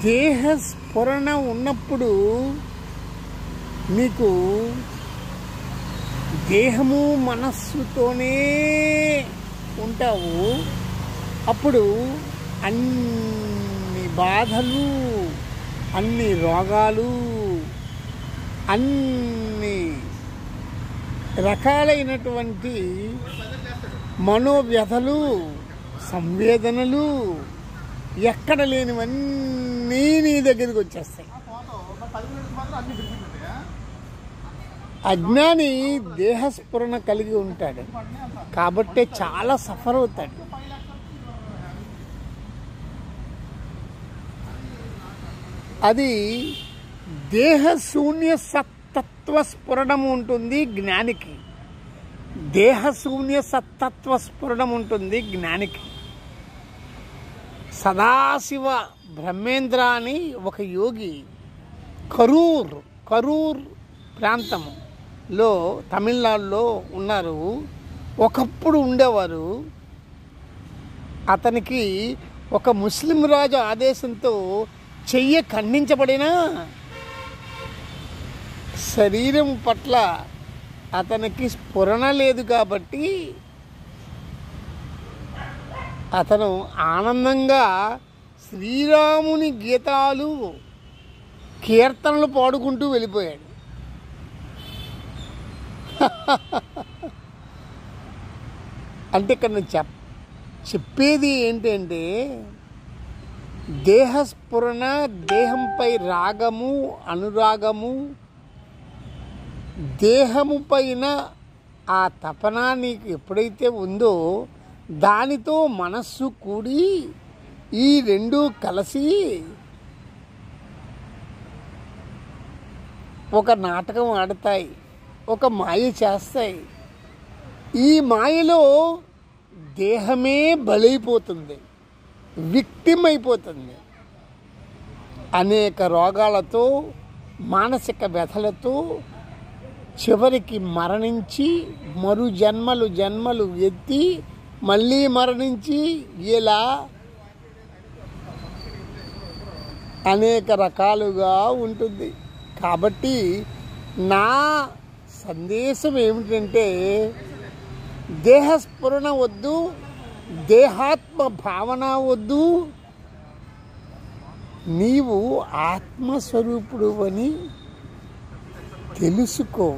దేహస్ఫురణ ఉన్నప్పుడు నీకు దేహము మనస్సుతోనే ఉంటావు. అప్పుడు అన్ని బాధలు, అన్ని రోగాలు, అన్ని రకాలైనటువంటి మనోవ్యధలు, సంవేదనలు ఎక్కడ లేనివన్నీ నీ దగ్గరికి వచ్చేస్తాయి. అజ్ఞాని దేహస్ఫురణ కలిగి ఉంటాడు కాబట్టి చాలా సఫర్ అవుతాడు. అది దేహశూన్య సత్తత్వ స్ఫురణం ఉంటుంది జ్ఞానికి. దేహశూన్య సత్తత్వ స్ఫురణం ఉంటుంది జ్ఞానికి. సదాశివ బ్రహ్మేంద్ర అని ఒక యోగి కరూర్ ప్రాంతంలో తమిళనాడులో ఉన్నారు. ఒకప్పుడు ఉండేవారు. అతనికి ఒక ముస్లిం రాజు ఆదేశంతో చెయ్యి ఖండించబడినా శరీరం పట్ల అతనికి స్ఫురణ లేదు కాబట్టి అతను ఆనందంగా శ్రీరాముని గీతాలు కీర్తనలు పాడుకుంటూ వెళ్ళిపోయాడు. అంటే ఇక్కడ నేను చెప్పేది ఏంటంటే దేహస్ఫురణ, దేహంపై రాగము, అనురాగము, దేహము పైన ఆ తపన నీకు ఎప్పుడైతే ఉందో దానితో మనస్సు కూడి ఈ రెండు కలిసి ఒక నాటకం ఆడతాయి, ఒక మాయ చేస్తాయి. ఈ మాయలో దేహమే బలైపోతుంది, విక్టిమ్ అయిపోతుంది. అనేక రోగాలతో, మానసిక వ్యధలతో చివరికి మరణించి మరు జన్మలు ఎత్తి మళ్ళీ మరణించి ఇలా అనేక రకాలుగా ఉంటుంది. కాబట్టి నా సందేశం ఏమిటంటే దేహస్ఫురణ వద్దు, దేహాత్మ భావన వద్దు. నీవు ఆత్మస్వరూపుడు అని తెలుసుకో.